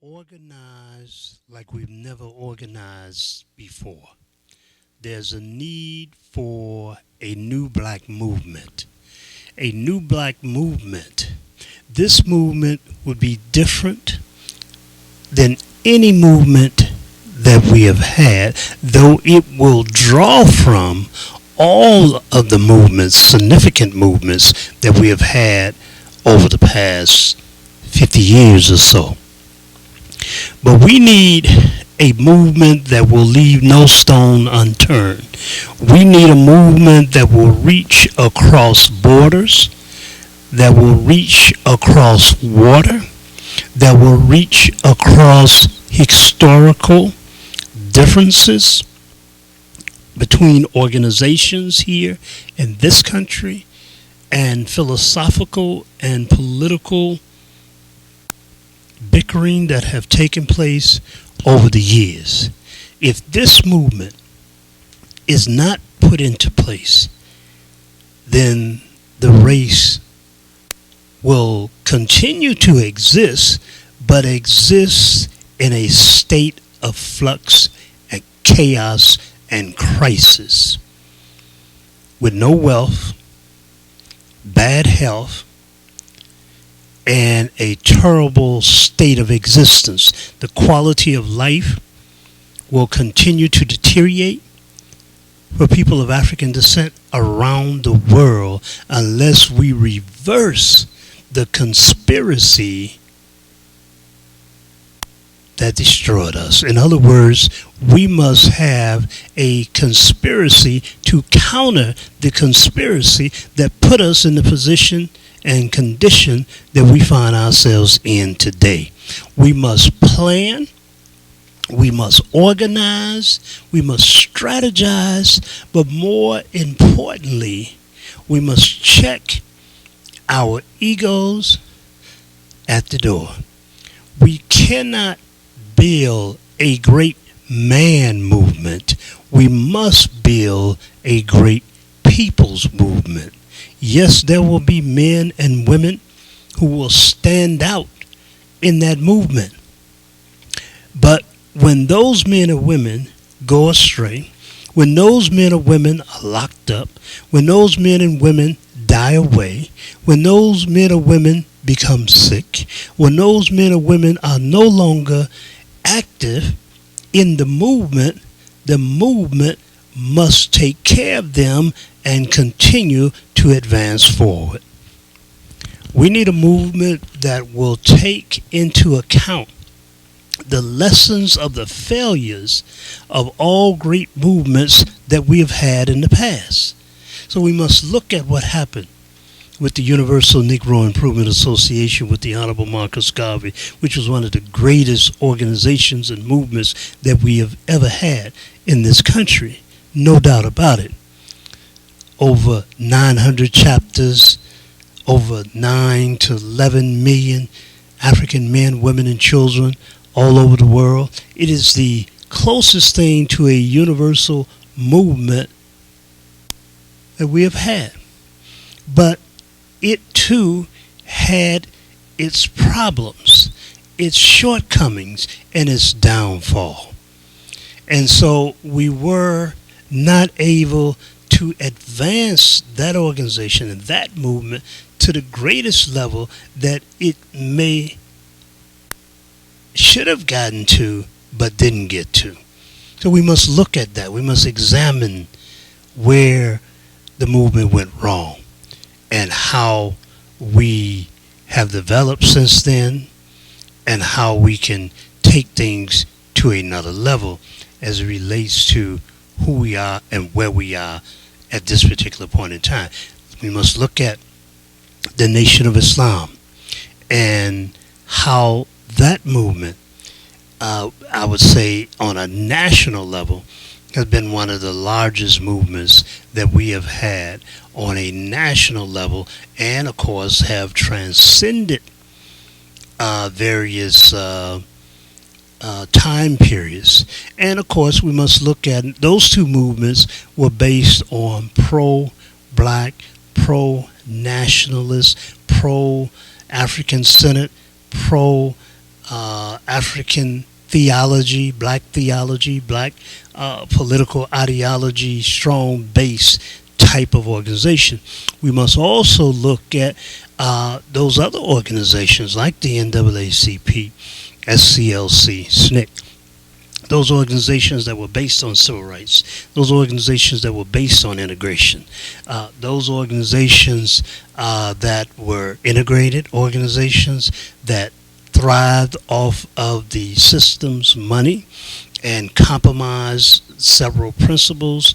organize like we've never organized before. There's a need for a new black movement. A new black movement. This movement would be different than any movement that we have had, though it will draw from all of the movements, significant movements that we have had over the past 50 years or so. But we need a movement that will leave no stone unturned. We need a movement that will reach across borders, that will reach across water, that will reach across historical differences between organizations here in this country and philosophical and political bickering that have taken place over the years. If this movement is not put into place, then the race will continue to exist, but exist in a state of flux and chaos and crisis with no wealth, bad health, and a terrible state of existence. The quality of life will continue to deteriorate for people of African descent around the world unless we reverse the conspiracy that destroyed us. In other words, we must have a conspiracy to counter the conspiracy that put us in the position and condition that we find ourselves in today. We must plan, we must organize, we must strategize, but more importantly, we must check our egos at the door. We cannot build a great man movement. We must build a great people's movement. Yes, there will be men and women who will stand out in that movement. But when those men and women go astray, when those men and women are locked up, when those men and women die away, when those men and women become sick, when those men and women are no longer active in the movement must take care of them and continue to advance forward. We need a movement that will take into account the lessons of the failures of all great movements that we have had in the past. So we must look at what happened with the Universal Negro Improvement Association with the Honorable Marcus Garvey, which was one of the greatest organizations and movements that we have ever had in this country. No doubt about it. Over 900 chapters, over 9 to 11 million African men, women, and children all over the world. It is the closest thing to a universal movement that we have had. But it too had its problems, its shortcomings, and its downfall. And so we were not able to advance that organization and that movement to the greatest level that it should have gotten to, but didn't get to. So we must look at that. We must examine where the movement went wrong and how we have developed since then and how we can take things to another level as it relates to who we are and where we are at this particular point in time. We must look at the Nation of Islam and how that movement, I would say on a national level, has been one of the largest movements that we have had on a national level, and of course have transcended various time periods. And of course we must look at those two movements were based on pro-black, pro-nationalist, pro-African Senate, pro African theology, black political ideology, strong base type of organization. We must also look at those other organizations like the NAACP, SCLC, SNCC, those organizations that were based on civil rights, those organizations that were based on integration, those organizations that were integrated organizations that thrived off of the system's money and compromised several principles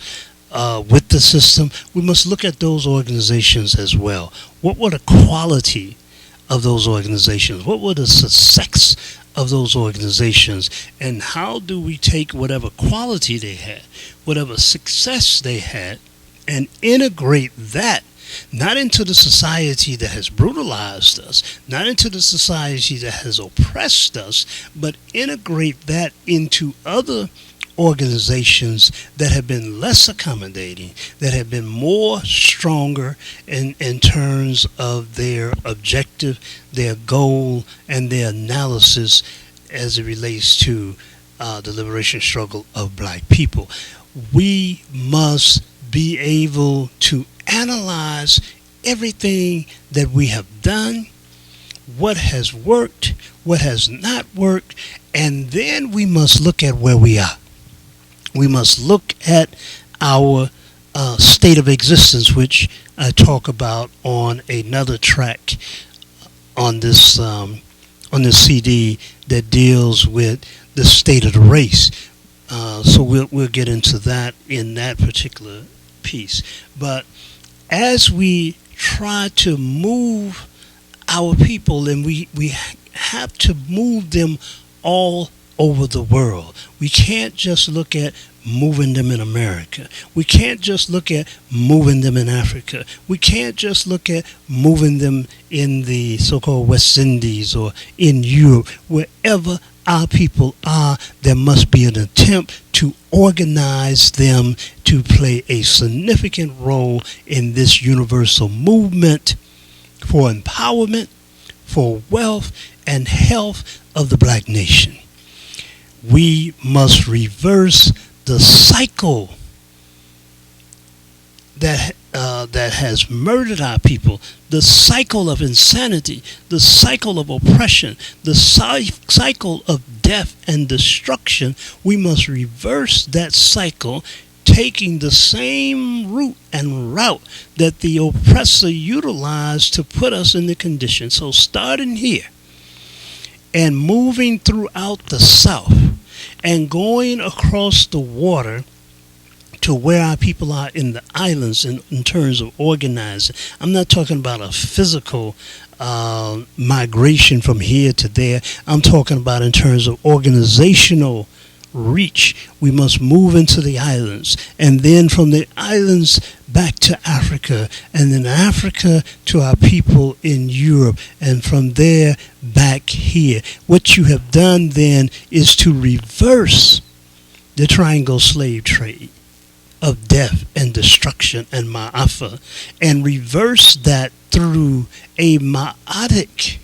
with the system. We must look at those organizations as well. What were the quality of those organizations? What were the success of those organizations? And how do we take whatever quality they had, whatever success they had, and integrate that not into the society that has brutalized us, not into the society that has oppressed us, but integrate that into other organizations that have been less accommodating, that have been more stronger in terms of their objective, their goal, and their analysis as it relates to the liberation struggle of black people. We must be able to analyze everything that we have done, what has worked, what has not worked, and then we must look at where we are. We must look at our state of existence, which I talk about on another track on this CD that deals with the state of the race. So we'll get into that in that particular piece. But as we try to move our people, and we have to move them all over the world. We can't just look at moving them in America. We can't just look at moving them in Africa. We can't just look at moving them in the so-called West Indies or in Europe. Wherever our people are, there must be an attempt to organize them to play a significant role in this universal movement for empowerment, for wealth and health of the black nation. We must reverse the cycle that has murdered our people, the cycle of insanity, the cycle of oppression, the cycle of death and destruction. We must reverse that cycle, taking the same route and route that the oppressor utilized to put us in the condition. So starting here and moving throughout the South and going across the water to where our people are in the islands in terms of organizing. I'm not talking about a physical migration from here to there. I'm talking about in terms of organizational reach. We must move into the islands, and then from the islands back to Africa, and then Africa to our people in Europe, and from there back here. What you have done then is to reverse the triangle slave trade of death and destruction and ma'afa, and reverse that through a ma'atic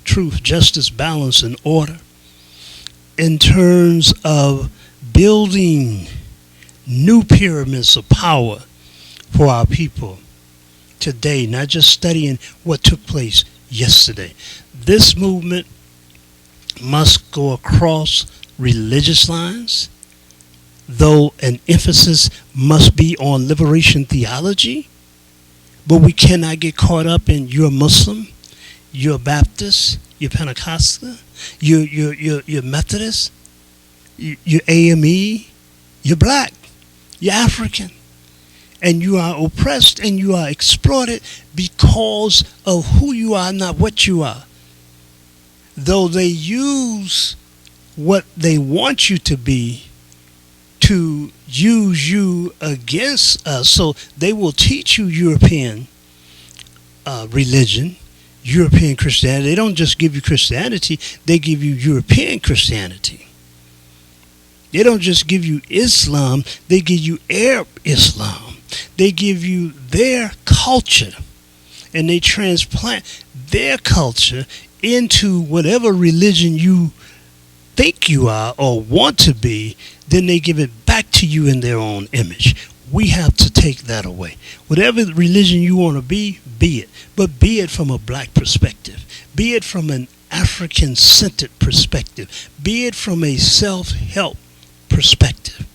truth, justice, balance, and order in terms of building new pyramids of power for our people today, not just studying what took place yesterday. This movement must go across religious lines, though an emphasis must be on liberation theology, but we cannot get caught up in you're Muslim, you're Baptist, you're Pentecostal, you're Methodist, you're AME, you're black, you're African, and you are oppressed and you are exploited because of who you are, not what you are. Though they use what they want you to be to use you against us, so they will teach you European religion, European Christianity. They don't just give you Christianity, they give you European Christianity. They don't just give you Islam, they give you Arab Islam. They give you their culture, and they transplant their culture into whatever religion you think you are or want to be, then they give it back to you in their own image. We have to take that away. Whatever religion you want to be it. But be it from a black perspective. Be it from an African-centered perspective. Be it from a self-help perspective,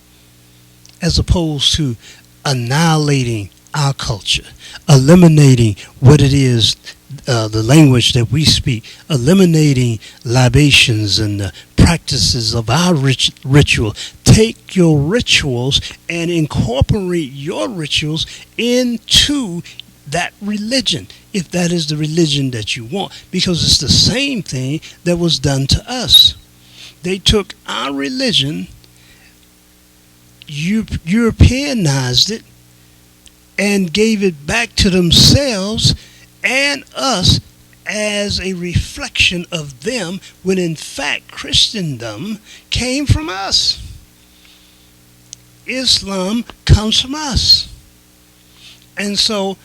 as opposed to annihilating our culture, eliminating what it is, the language that we speak, eliminating libations and the practices of our ritual. Take your rituals and incorporate your rituals into that religion, if that is the religion that you want, because it's the same thing that was done to us. They took our religion, Europeanized it, and gave it back to themselves and us as a reflection of them, when in fact Christendom came from us. Islam comes from us. And so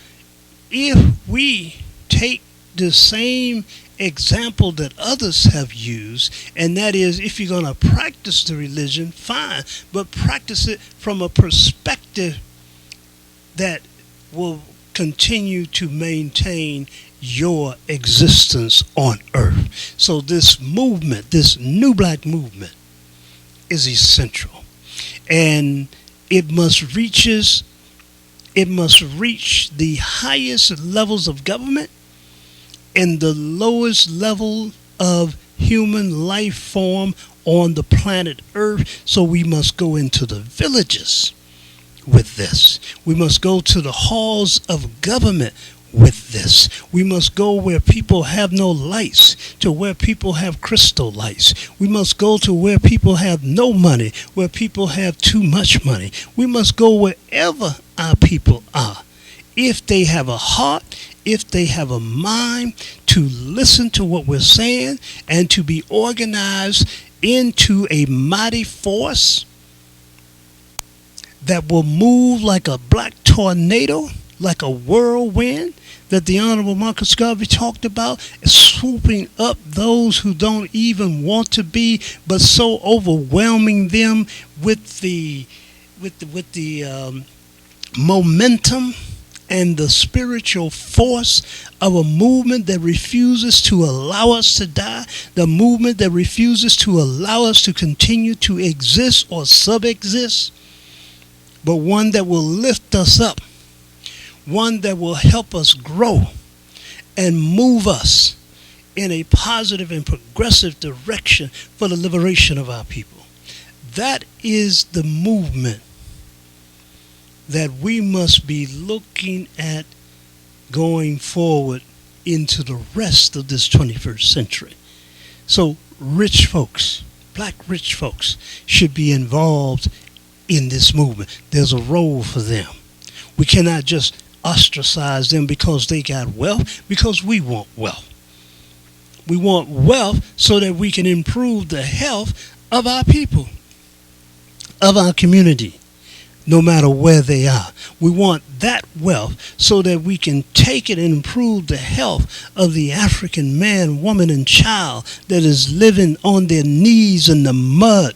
if we take the same example that others have used, and that is, if you're going to practice the religion, fine, but practice it from a perspective that will continue to maintain your existence on earth. So this movement, this new black movement, is essential, and it must reach the highest levels of government and the lowest level of human life form on the planet Earth. So we must go into the villages with this. We must go to the halls of government with this. We must go where people have no lights to where people have crystal lights. We must go to where people have no money, where people have too much money. We must go wherever our people are. If they have a heart, if they have a mind to listen to what we're saying and to be organized into a mighty force that will move like a black tornado, like a whirlwind that the Honorable Marcus Garvey talked about, swooping up those who don't even want to be, but so overwhelming them with the momentum and the spiritual force of a movement that refuses to allow us to die, the movement that refuses to allow us to continue to exist or subexist, but one that will lift us up, one that will help us grow and move us in a positive and progressive direction for the liberation of our people. That is the movement that we must be looking at going forward into the rest of this 21st century. So rich folks, black rich folks, should be involved in this movement. There's a role for them. We cannot just ostracize them because they got wealth, because we want wealth. We want wealth so that we can improve the health of our people, of our community, no matter where they are. We want that wealth so that we can take it and improve the health of the African man, woman, and child that is living on their knees in the mud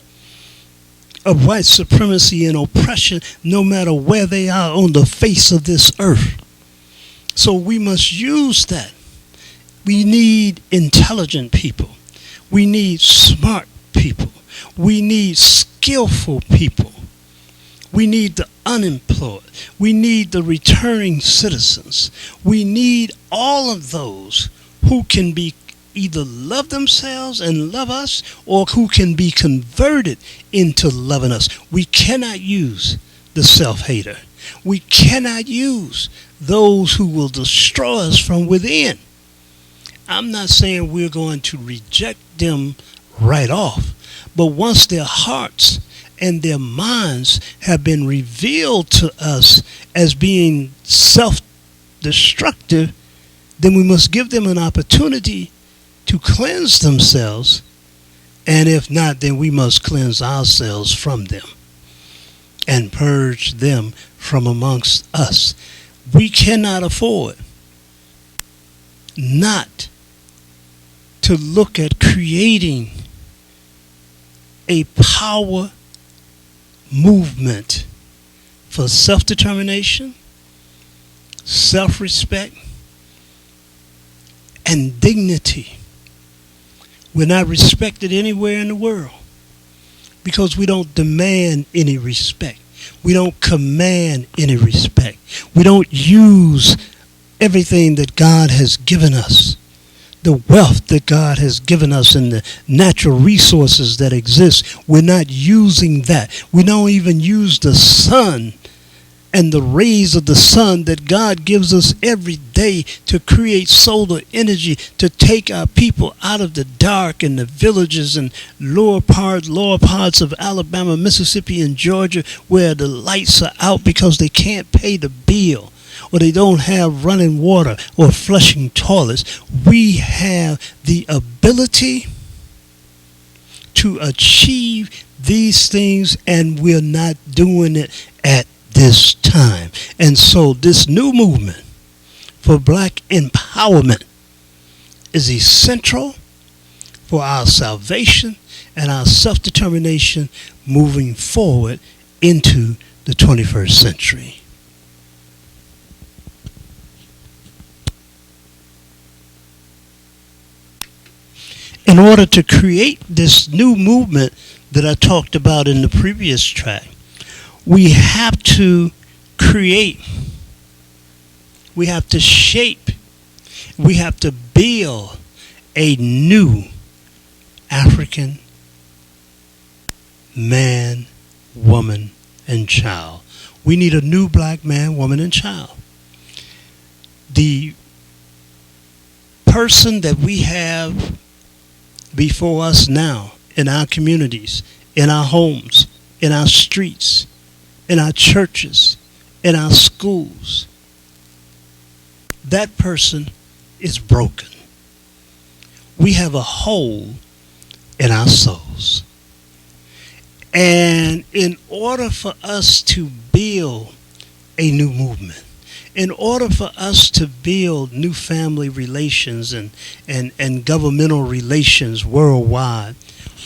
of white supremacy and oppression, no matter where they are on the face of this earth. So we must use that. We need intelligent people. We need smart people. We need skillful people. We need the unemployed. We need the returning citizens. We need all of those who can be either love themselves and love us, or who can be converted into loving us. We cannot use the self-hater. We cannot use those who will destroy us from within. I'm not saying we're going to reject them right off, but once their hearts and their minds have been revealed to us as being self-destructive, then we must give them an opportunity to cleanse themselves, and if not, then we must cleanse ourselves from them and purge them from amongst us. We cannot afford not to look at creating a power movement for self-determination, self-respect, and dignity. We're not respected anywhere in the world because we don't demand any respect. We don't command any respect. We don't use everything that God has given us, the wealth that God has given us and the natural resources that exist. We're not using that. We don't even use the sun and the rays of the sun that God gives us every day to create solar energy, to take our people out of the dark in the villages and lower parts of Alabama, Mississippi, and Georgia, where the lights are out because they can't pay the bill, or they don't have running water or flushing toilets. We have the ability to achieve these things, and we're not doing it at this time. And so this new movement for black empowerment is essential for our salvation and our self-determination moving forward into the 21st century. In order to create this new movement that I talked about in the previous track, we have to create, we have to shape, we have to build a new African man, woman, and child. We need a new black man, woman, and child. The person that we have before us now in our communities, in our homes, in our streets, in our churches, in our schools, that person is broken. We have a hole in our souls. And in order for us to build a new movement, in order for us to build new family relations and governmental relations worldwide,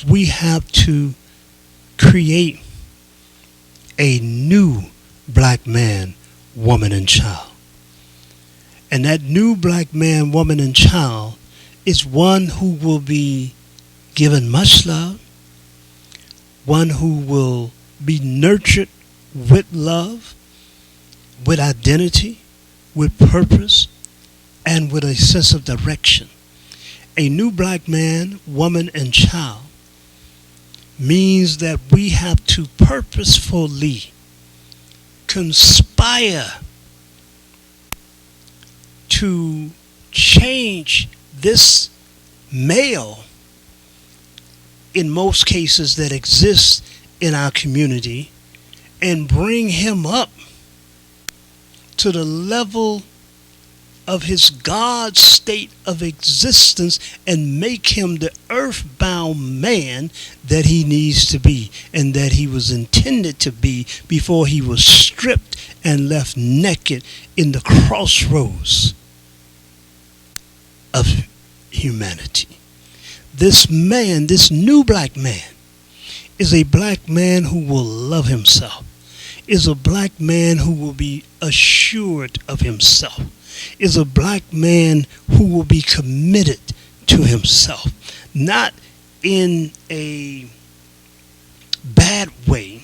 we have to create a new black man, woman, and child. And that new black man, woman, and child is one who will be given much love, one who will be nurtured with love, with identity, with purpose, and with a sense of direction. A new black man, woman, and child means that we have to purposefully conspire to change this male, in most cases, that exists in our community, and bring him up to the level of his God state of existence and make him the earthbound man that he needs to be and that he was intended to be before he was stripped and left naked in the crossroads of humanity. This man, this new black man, is a black man who will love himself, is a black man who will be assured of himself, is a black man who will be committed to himself, not in a bad way,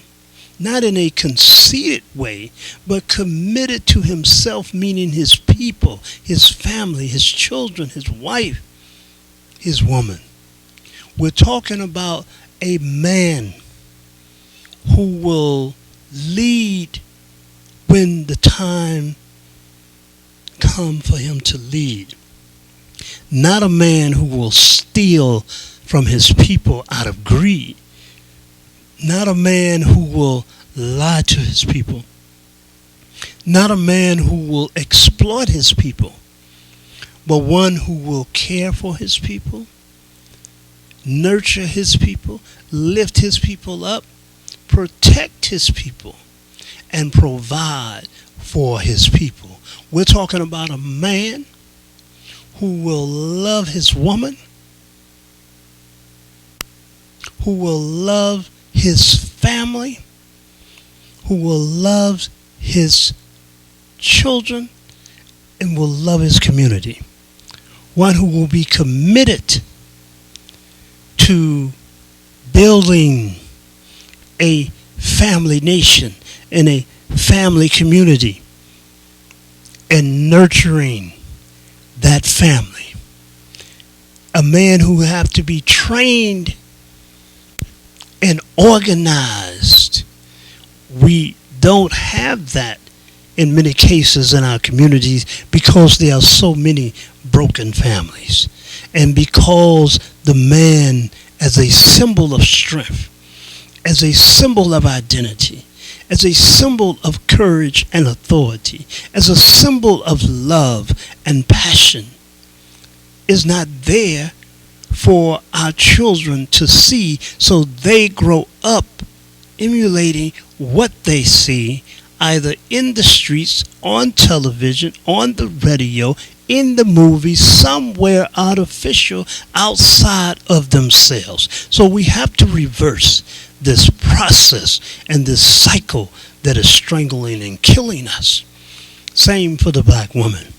not in a conceited way, but committed to himself, meaning his people, his family, his children, his wife, his woman. We're talking about a man who will lead when the time comes for him to lead. Not a man who will steal from his people out of greed. Not a man who will lie to his people. Not a man who will exploit his people, but one who will care for his people, nurture his people, lift his people up, protect his people, and provide for his people. We're talking about a man who will love his woman who will love his family, who will love his children, and will love his community. One who will be committed to building a family nation and a family community and nurturing that family. A man who will have to be trained and organized. We don't have that in many cases in our communities because there are so many broken families, and because the man, as a symbol of strength, as a symbol of identity, as a symbol of courage and authority, as a symbol of love and passion, is not there for our children to see, so they grow up emulating what they see either in the streets, on television, on the radio, in the movies, somewhere artificial outside of themselves. So we have to reverse this process and this cycle that is strangling and killing us. Same for the black woman.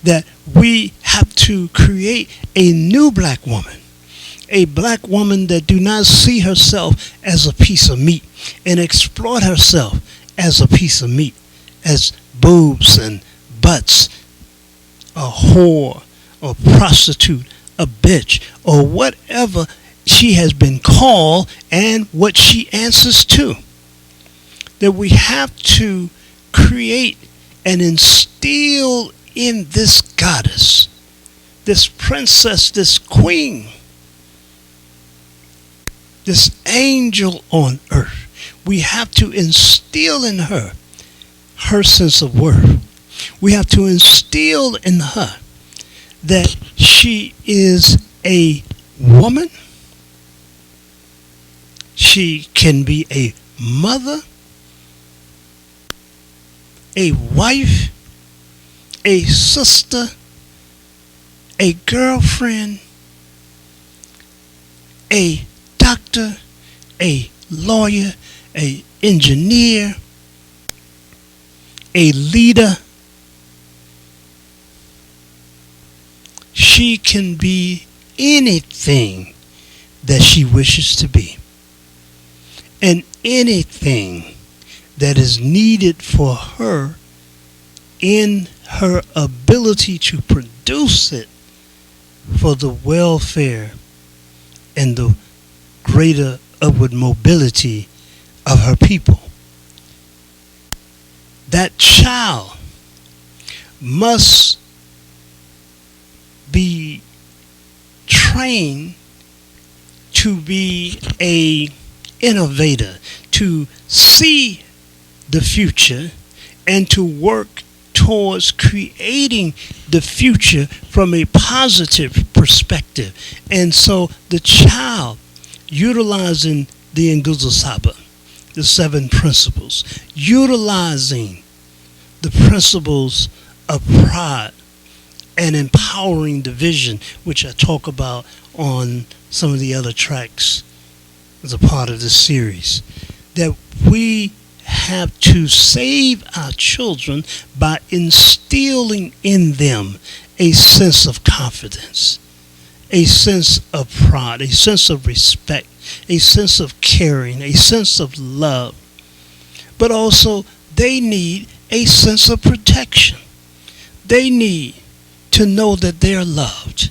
That we have to create a new black woman. A black woman that do not see herself as a piece of meat and exploit herself as a piece of meat, as boobs and butts, a whore, a prostitute, a bitch, or whatever she has been called and what she answers to. That we have to create and instill in this goddess, this princess, this queen, this angel on earth. We have to instill in her sense of worth. We have to instill in her that she is a woman. She can be a mother, a wife, a sister, a girlfriend, a doctor, a lawyer, a engineer, a leader. She can be anything that she wishes to be. And anything that is needed for her in her ability to produce it for the welfare and the greater upward mobility of her people. That child must be trained to be a innovator, to see the future and to work towards creating the future from a positive perspective. And so the child, utilizing the Nguzo Saba, the 7 principles, utilizing the principles of pride and empowering the vision, which I talk about on some of the other tracks as a part of this series, that we have to save our children by instilling in them a sense of confidence, a sense of pride, a sense of respect, a sense of caring, a sense of love. But also, they need a sense of protection. They need to know that they're loved.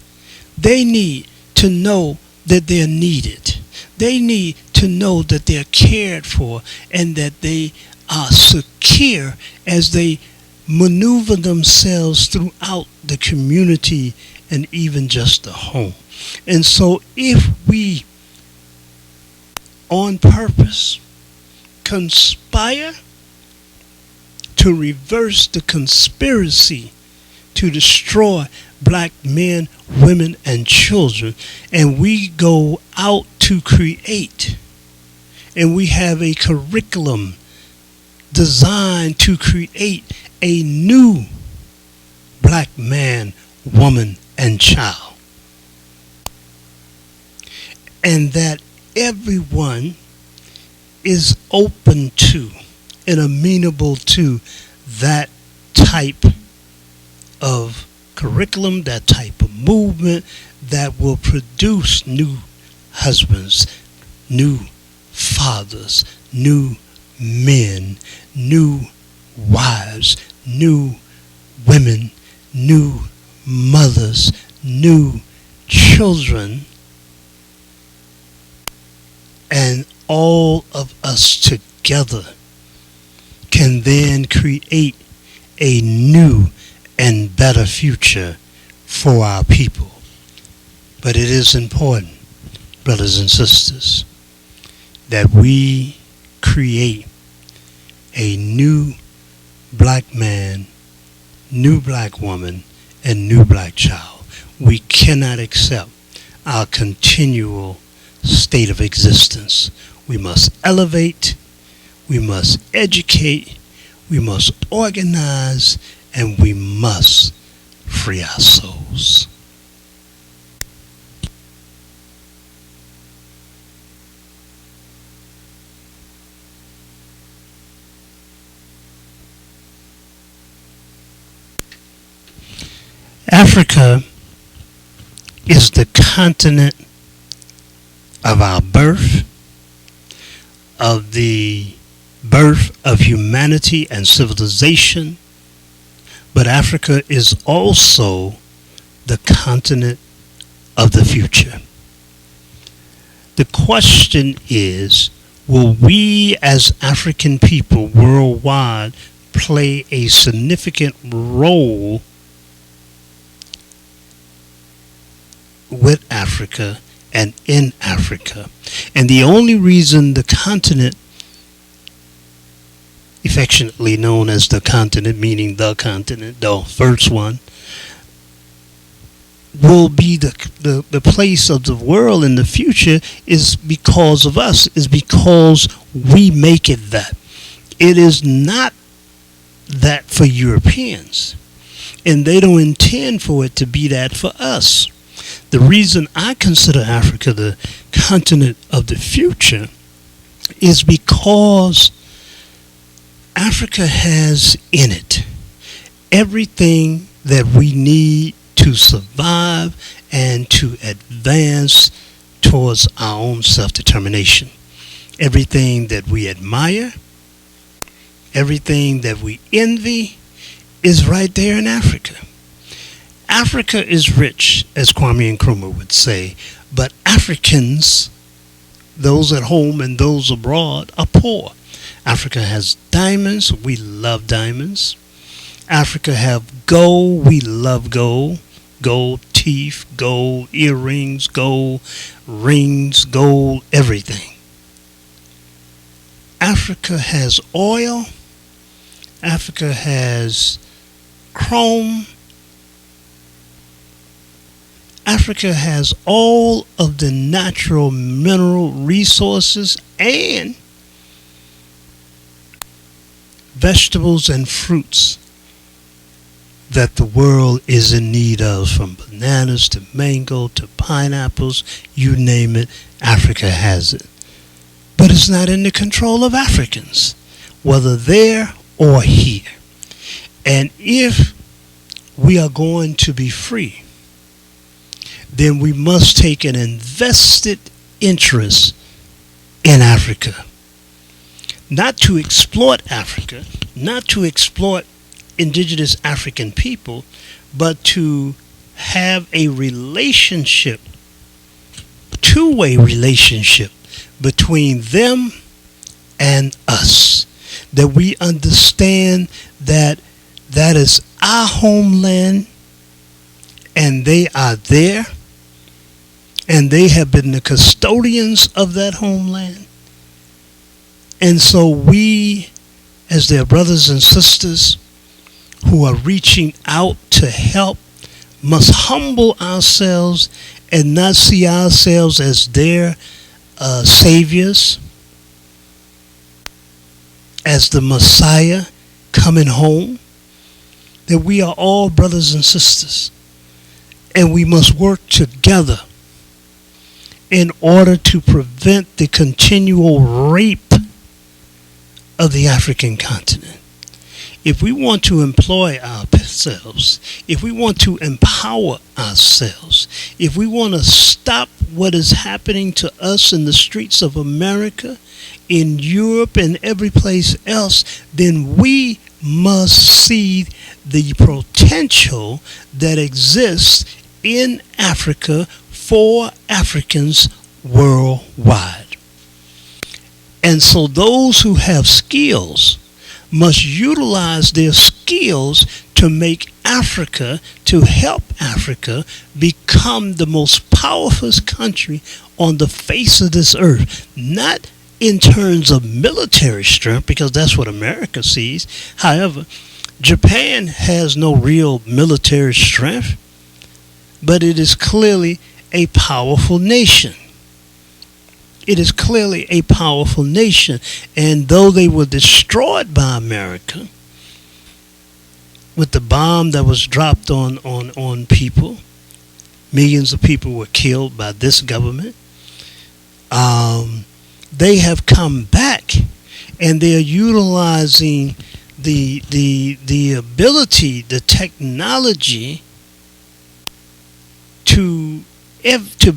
They need to know that they're needed. They need to know that they're cared for and that they are secure as they maneuver themselves throughout the community and even just the home. And so if we, on purpose, conspire to reverse the conspiracy to destroy black men, women, and children, and we go out to create, and we have a curriculum designed to create a new black man, woman, and child, and that everyone is open to and amenable to that type of curriculum, that type of movement that will produce new husbands, new fathers, new men, new wives, new women, new mothers, new children, and all of us together can then create a new and better future for our people. But it is important, brothers and sisters, that we create a new black man, new black woman, and new black child. We cannot accept our continual state of existence. We must elevate, we must educate, we must organize, and we must free our souls. Africa is the continent of our birth, of the birth of humanity and civilization, but Africa is also the continent of the future. The question is, will we as African people worldwide play a significant role with Africa and in Africa? And the only reason the continent, affectionately known as the continent, meaning the continent, the first one, will be the place of the world in the future is because of us, is because we make it that. It is not that for Europeans, and they don't intend for it to be that for us. The reason I consider Africa the continent of the future is because Africa has in it everything that we need to survive and to advance towards our own self-determination. Everything that we admire, everything that we envy is right there in Africa. Africa is rich, as Kwame Nkrumah would say, but Africans, those at home and those abroad, are poor. Africa has diamonds. We love diamonds. Africa have gold. We love gold. Gold teeth, gold earrings, gold rings, gold everything. Africa has oil. Africa has chrome. Africa has all of the natural mineral resources and vegetables and fruits that the world is in need of, from bananas to mango to pineapples, you name it, Africa has it. But it's not in the control of Africans, whether there or here. And if we are going to be free, then we must take an invested interest in Africa. Not to exploit Africa, not to exploit indigenous African people, but to have a relationship, two-way relationship between them and us. That we understand that that is our homeland and they are there and they have been the custodians of that homeland. And so we, as their brothers and sisters who are reaching out to help, must humble ourselves and not see ourselves as their saviors, as the Messiah coming home. That we are all brothers and sisters, and we must work together in order to prevent the continual rape of the African continent. If we want to employ ourselves, if we want to empower ourselves, if we want to stop what is happening to us in the streets of America, in Europe, and every place else, then we must see the potential that exists in Africa for Africans worldwide. And so those who have skills must utilize their skills to make Africa, to help Africa become the most powerful country on the face of this earth. Not in terms of military strength, because that's what America sees. However, Japan has no real military strength, but it is clearly a powerful nation. It is clearly a powerful nation. And though they were destroyed by America with the bomb that was dropped on people, millions of people were killed by this government, they have come back and they're utilizing the ability, the technology to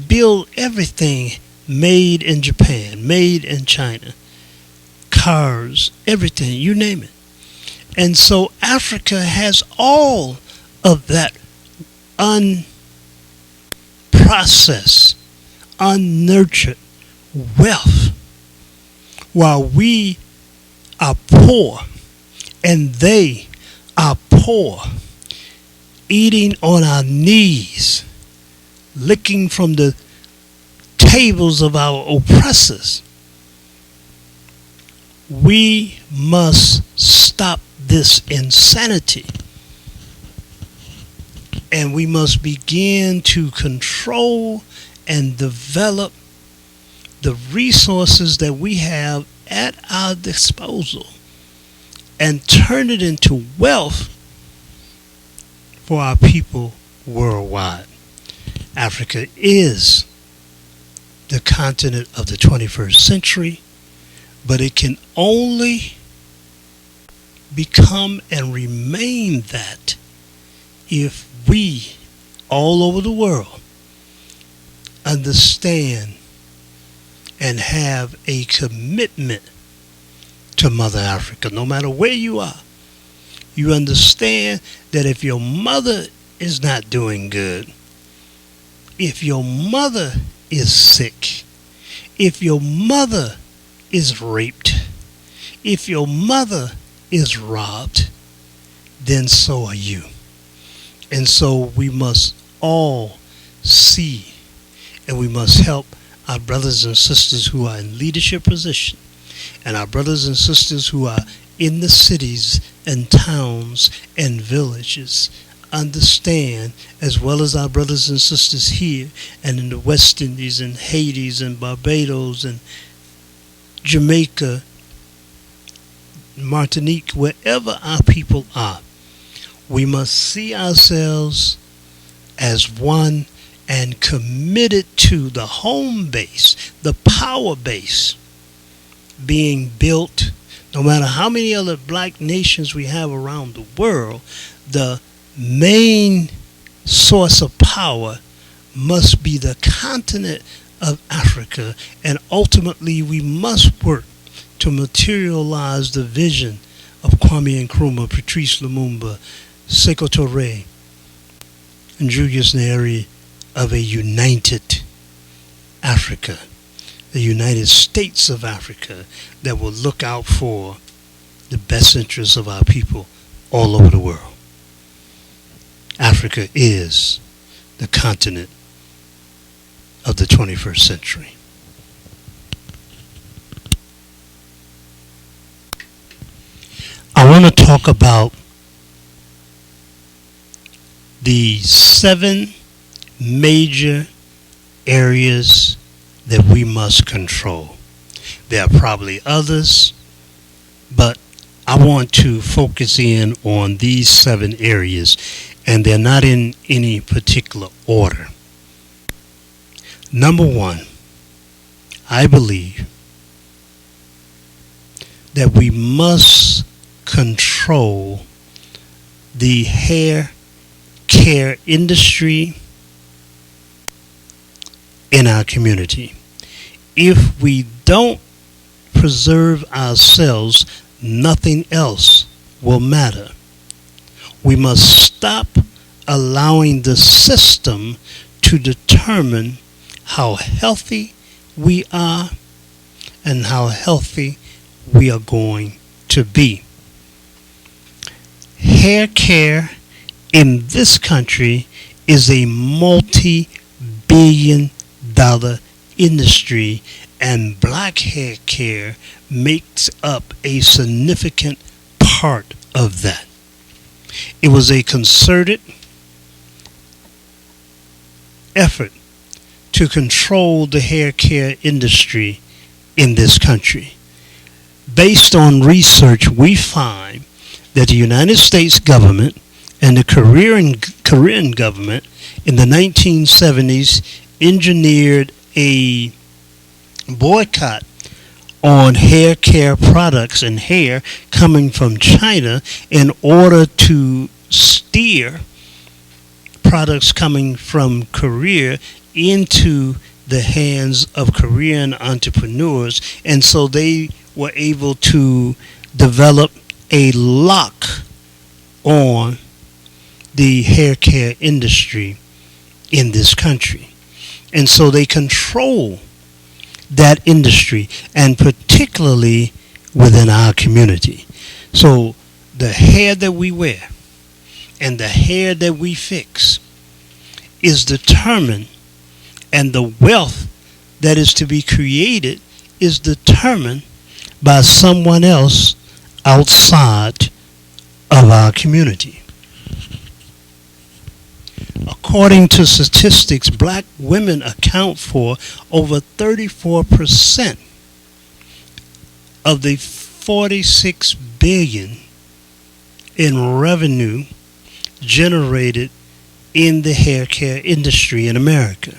build everything made in Japan, made in China, cars, everything, you name it. And so Africa has all of that unprocessed, unnurtured wealth, while we are poor and they are poor, eating on our knees, licking from the tables of our oppressors. We must stop this insanity, and we must begin to control and develop the resources that we have at our disposal and turn it into wealth for our people worldwide. Africa is the continent of the 21st century, but it can only become and remain that if we all over the world understand and have a commitment to Mother Africa. No matter where you are, you understand that if your mother is not doing good, if your mother is sick, if your mother is raped, if your mother is robbed, then so are you. And so we must all see, and we must help our brothers and sisters who are in leadership position, and our brothers and sisters who are in the cities and towns and villages understand, as well as our brothers and sisters here and in the West Indies and Haiti and Barbados and Jamaica, Martinique, wherever our people are. We must see ourselves as one and committed to the home base, the power base being built. No matter how many other black nations we have around the world, the main source of power must be the continent of Africa, and ultimately we must work to materialize the vision of Kwame Nkrumah, Patrice Lumumba, Sekou Touré, and Julius Nyerere, of a united Africa, the United States of Africa, that will look out for the best interests of our people all over the world. Africa is the continent of the 21st century. I want to talk about the 7 major areas that we must control. There are probably others, but I want to focus in on these 7 areas, and they're not in any particular order. Number 1, I believe that we must control the hair care industry in our community. If we don't preserve ourselves, nothing else will matter. We must stop allowing the system to determine how healthy we are and how healthy we are going to be. Hair care in this country is a multi-billion-dollar industry, and black hair care makes up a significant part of that. It was a concerted effort to control the hair care industry in this country. Based on research, we find that the United States government and the Korean government in the 1970s engineered a boycott on hair care products and hair coming from China in order to steer products coming from Korea into the hands of Korean entrepreneurs, and so they were able to develop a lock on the hair care industry in this country. And so they control that industry, and particularly within our community. So the hair that we wear and the hair that we fix is determined, and the wealth that is to be created is determined by someone else outside of our community. According to statistics, black women account for over 34% of the $46 billion in revenue generated in the hair care industry in America.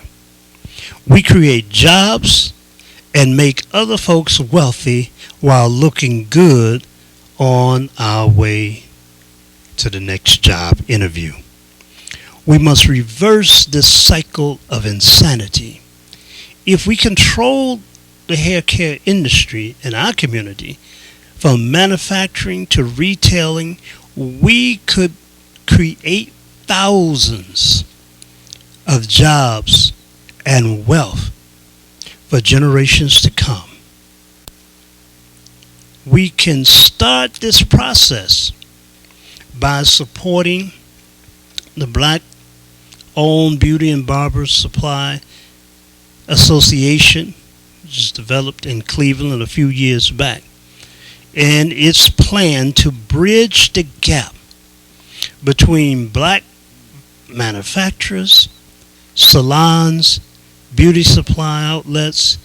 We create jobs and make other folks wealthy while looking good on our way to the next job interview. We must reverse this cycle of insanity. If we control the hair care industry in our community, from manufacturing to retailing, we could create thousands of jobs and wealth for generations to come. We can start this process by supporting the Black-owned Beauty and Barber Supply Association, which was developed in Cleveland a few years back. And its plan to bridge the gap between black manufacturers, salons, beauty supply outlets,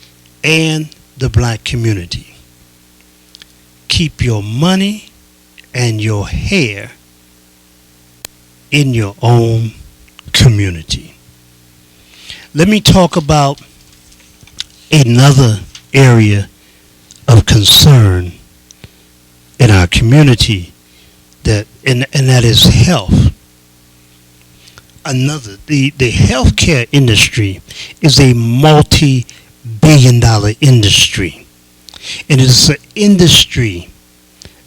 and the black community. Keep your money and your hair in your own community. Let me talk about another area of concern in our community, and that is health. The healthcare industry is a multi-billion-dollar industry, and it is an industry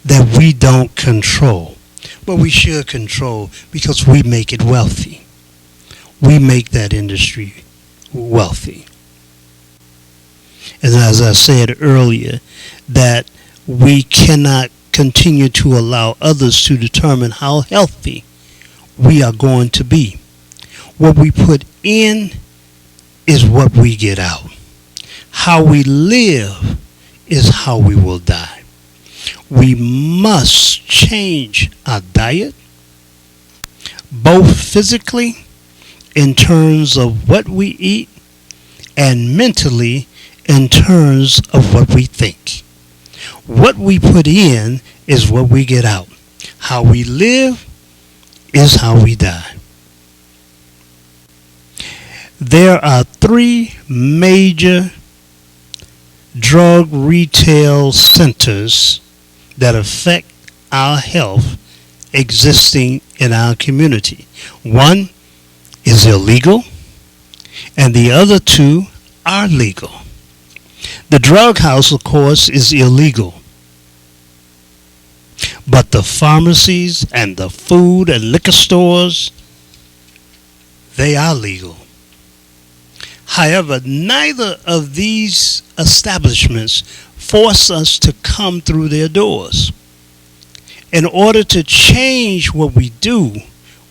that we don't control, but we should control because we make it wealthy. We make that industry wealthy. And as I said earlier, that we cannot continue to allow others to determine how healthy we are going to be. What we put in is what we get out. How we live is how we will die. We must change our diet, both physically in terms of what we eat and mentally in terms of what we think. What we put in is what we get out. How we live is how we die. There are three major drug retail centers that affect our health existing in our community. One is illegal, and the other two are legal. The drug house, of course, is illegal, but the pharmacies and the food and liquor stores, they are legal. However, neither of these establishments force us to come through their doors. In order to change what we do,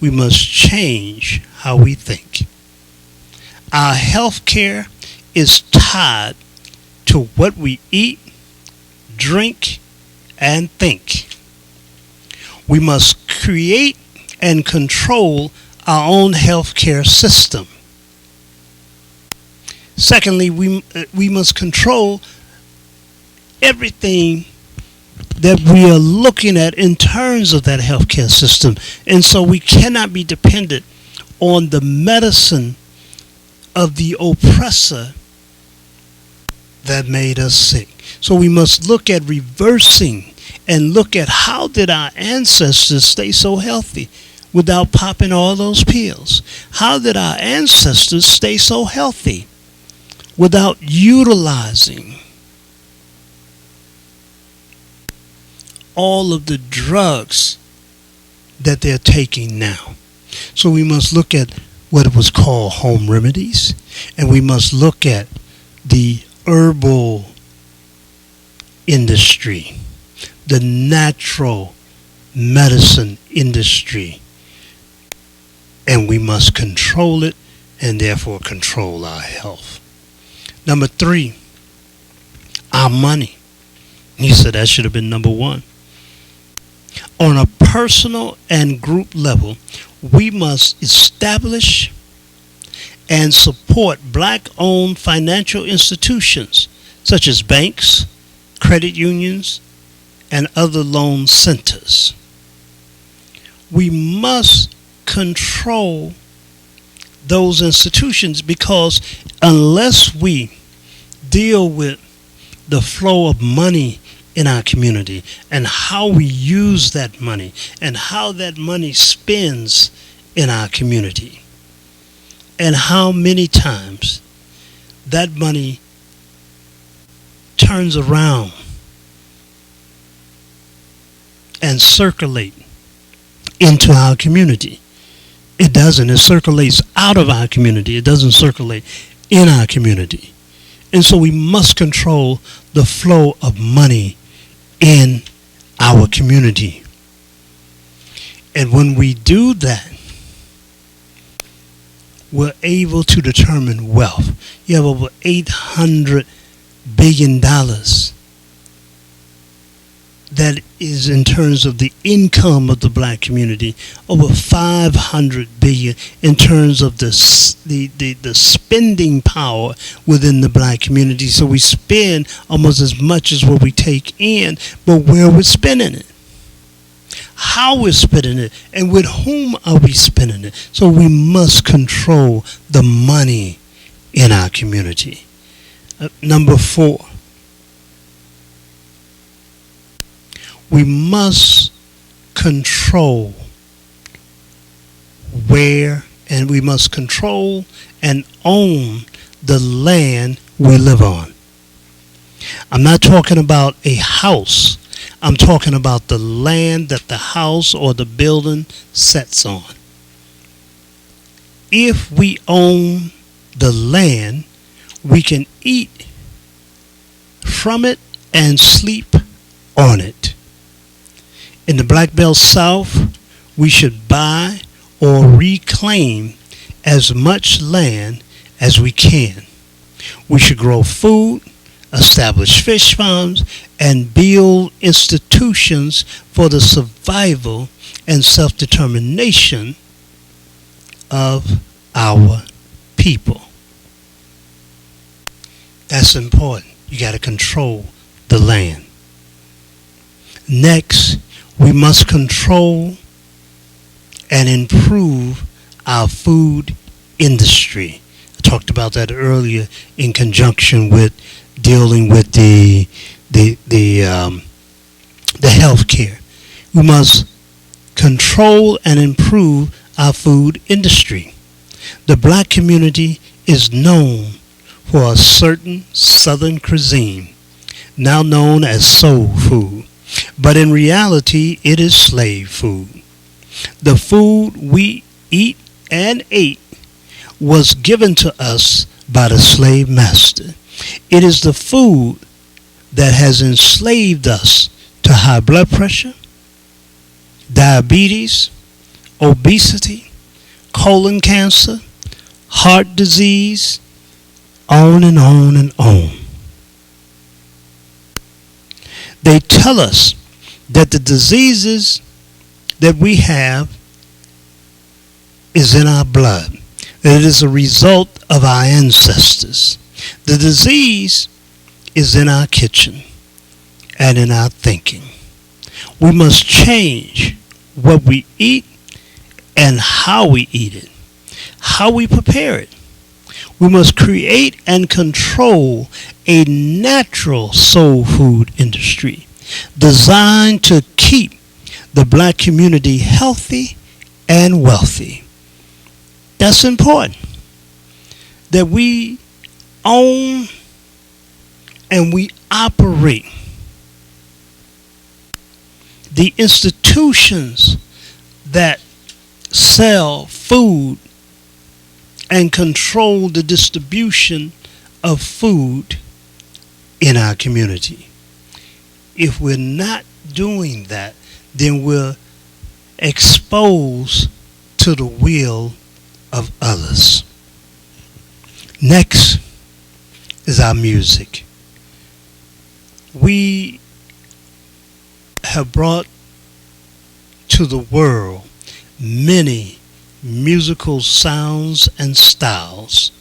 we must change how we think. Our health care is tied to what we eat, drink, and think. We must create and control our own health care system. Secondly, we must control everything that we are looking at in terms of that healthcare system. And so we cannot be dependent on the medicine of the oppressor that made us sick. So we must look at reversing and look at how did our ancestors stay so healthy without popping all those pills? How did our ancestors stay so healthy without utilizing all of the drugs that they're taking now? So we must look at what was called home remedies, and we must look at the herbal industry, the natural medicine industry, and we must control it and therefore control our health. Number 3, our money. He said that should have been number 1. On a personal and group level, we must establish and support black-owned financial institutions such as banks, credit unions, and other loan centers. We must control those institutions because unless we deal with the flow of money in our community and how we use that money and how that money spends in our community and how many times that money turns around and circulate into our community. It doesn't. It circulates out of our community. It doesn't circulate in our community. And so we must control the flow of money in our community. And when we do that, we're able to determine wealth. You have over $800 billion that is in terms of the income of the black community, over $500 billion in terms of the spending power within the black community. So we spend almost as much as what we take in, but where we're spending it, how we're spending it, and with whom are we spending it. So we must control the money in our community. Number 4, we must control where, and we must control and own the land we live on. I'm not talking about a house. I'm talking about the land that the house or the building sits on. If we own the land, we can eat from it and sleep on it. In the Black Belt South, we should buy or reclaim as much land as we can. We should grow food, establish fish farms, and build institutions for the survival and self-determination of our people. That's important. You got to control the land. Next, we must control and improve our food industry. I talked about that earlier in conjunction with dealing with the health care. We must control and improve our food industry. The black community is known for a certain southern cuisine, now known as soul food, but in reality it is slave food. The food we eat and ate was given to us by the slave master. It is the food that has enslaved us to high blood pressure, diabetes, obesity, colon cancer, heart disease, on and on and on. They tell us that the diseases that we have is in our blood, that it is a result of our ancestors. The disease is in our kitchen and in our thinking. We must change what we eat and how we eat it, how we prepare it. We must create and control a natural soul food industry designed to keep the black community healthy and wealthy. That's important, that we own and we operate the institutions that sell food and control the distribution of food in our community. If we're not doing that, then we're exposed to the will of others. Next is our music. We have brought to the world many musical sounds and styles: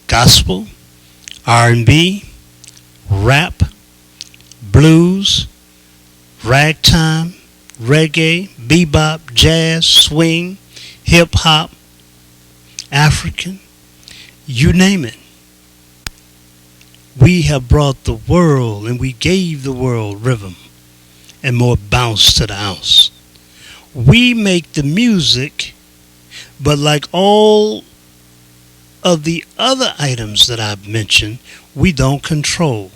gospel, R&B, rap, blues, ragtime, reggae, bebop, jazz, swing, hip hop, African, you name it. We have brought the world, and we gave the world rhythm and more bounce to the house. We make the music, but like all of the other items that I've mentioned, we don't control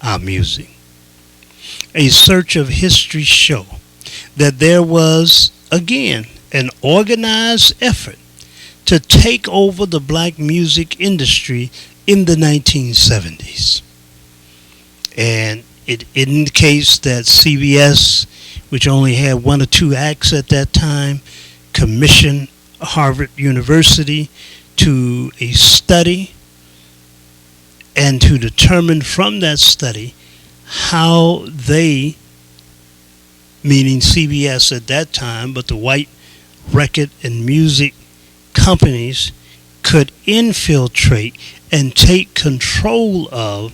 our music. A search of history show that there was, again, an organized effort to take over the black music industry in the 1970s. And it indicates that CBS, which only had one or two acts at that time, commissioned Harvard University to a study and to determine from that study how they, meaning CBS at that time, but the white record and music companies, could infiltrate and take control of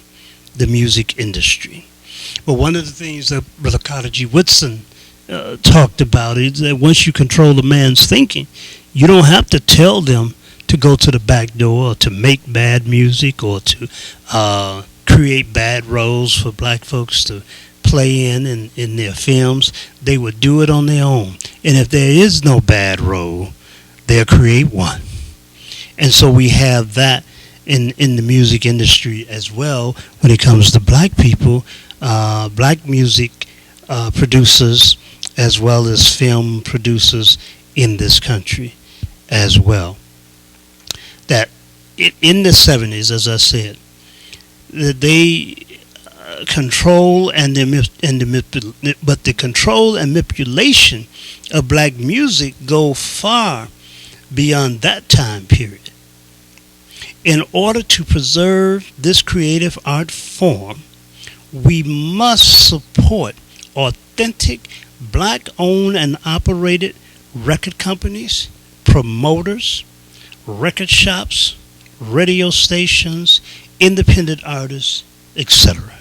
the music industry. But one of the things that Brother Carter G. Woodson talked about is that once you control a man's thinking, you don't have to tell them to go to the back door or to make bad music or to create bad roles for black folks to play in their films. They would do it on their own. And if there is no bad role, they'll create one. And so we have that in the music industry as well when it comes to black people, black music producers as well as film producers in this country as well. That in the 70s, as I said, that they control but the control and manipulation of black music go far beyond that time period. In order to preserve this creative art form, we must support authentic black-owned and operated record companies, promoters, record shops, radio stations, independent artists, etc.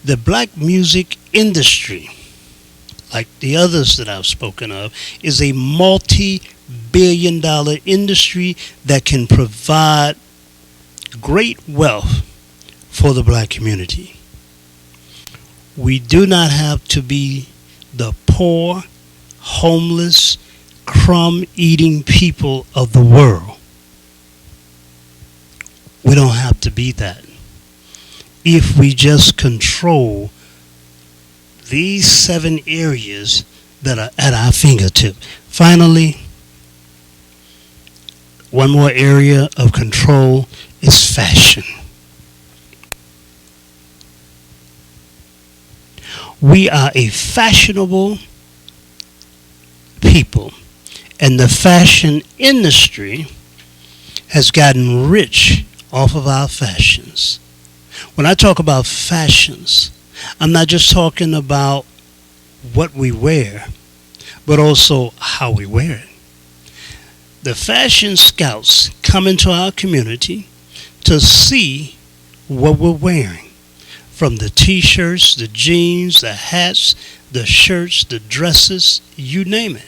The black music industry, like the others that I've spoken of, is a multi billion industry that can provide great wealth for the black community. We do not have to be the poor, homeless, crumb-eating people of the world. We don't have to be that. If we just control these 7 areas that are at our fingertip. Finally, one more area of control is fashion. We are a fashionable people, and the fashion industry has gotten rich off of our fashions. When I talk about fashions, I'm not just talking about what we wear, but also how we wear it. The fashion scouts come into our community to see what we're wearing. From the t-shirts, the jeans, the hats, the shirts, the dresses, you name it.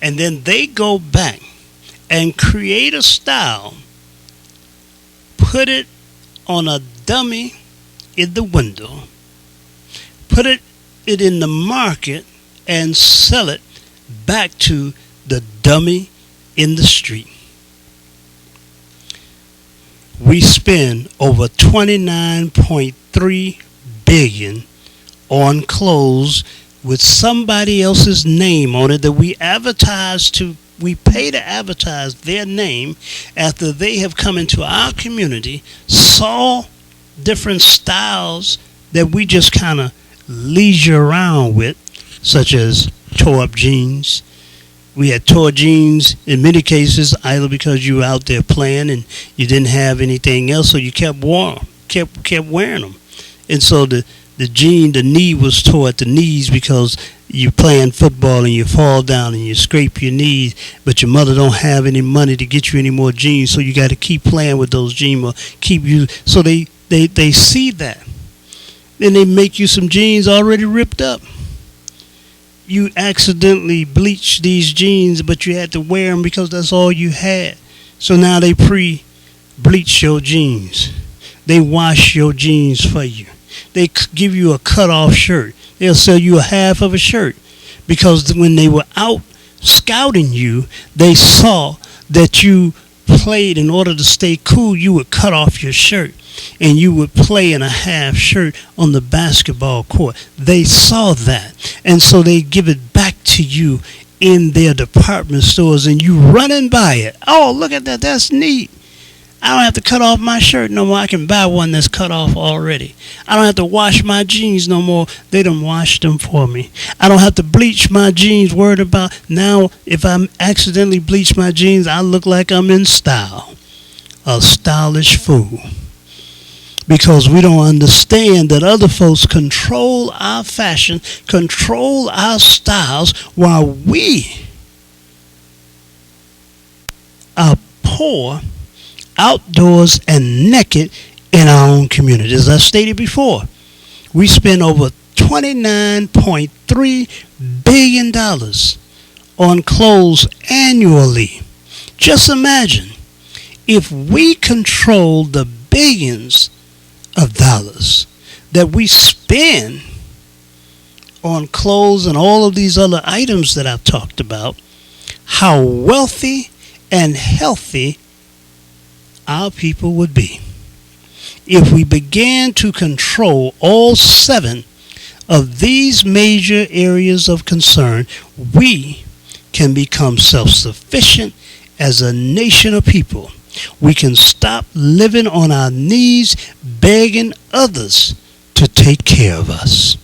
And then they go back and create a style, put it on a dummy in the window, put it in the market, and sell it back to the dummy in the street. We spend over $29.3 billion on clothes with somebody else's name on it that we advertise to. We pay to advertise their name after they have come into our community, saw different styles that we just kind of leisure around with, such as tore-up jeans. We had tore jeans in many cases either because you were out there playing and you didn't have anything else, so you kept wearing them. And so the jean, the knee was tore at the knees because you're playing football and you fall down and you scrape your knees, but your mother don't have any money to get you any more jeans, so you got to keep playing with those jeans or keep you. So they see that. Then they make you some jeans already ripped up. You accidentally bleached these jeans, but you had to wear them because that's all you had. So now they pre-bleach your jeans. They wash your jeans for you. They give you a cut-off shirt. They'll sell you a half of a shirt because when they were out scouting you, they saw that you played. In order to stay cool, you would cut off your shirt and you would play in a half shirt on the basketball court. They saw that, and so they give it back to you in their department stores, and you running by it. Oh, look at that. That's neat. I don't have to cut off my shirt no more. I can buy one that's cut off already. I don't have to wash my jeans no more. They done washed them for me. I don't have to bleach my jeans, worried about now if I accidentally bleach my jeans, I look like I'm in style. A stylish fool. Because we don't understand that other folks control our fashion, control our styles, while we are poor, outdoors, and naked in our own community. As I stated before, we spend over $29.3 billion on clothes annually. Just imagine if we control the billions of dollars that we spend on clothes and all of these other items that I've talked about, how wealthy and healthy our people would be. If we began to control all 7 of these major areas of concern, we can become self-sufficient as a nation of people. We can stop living on our knees begging others to take care of us.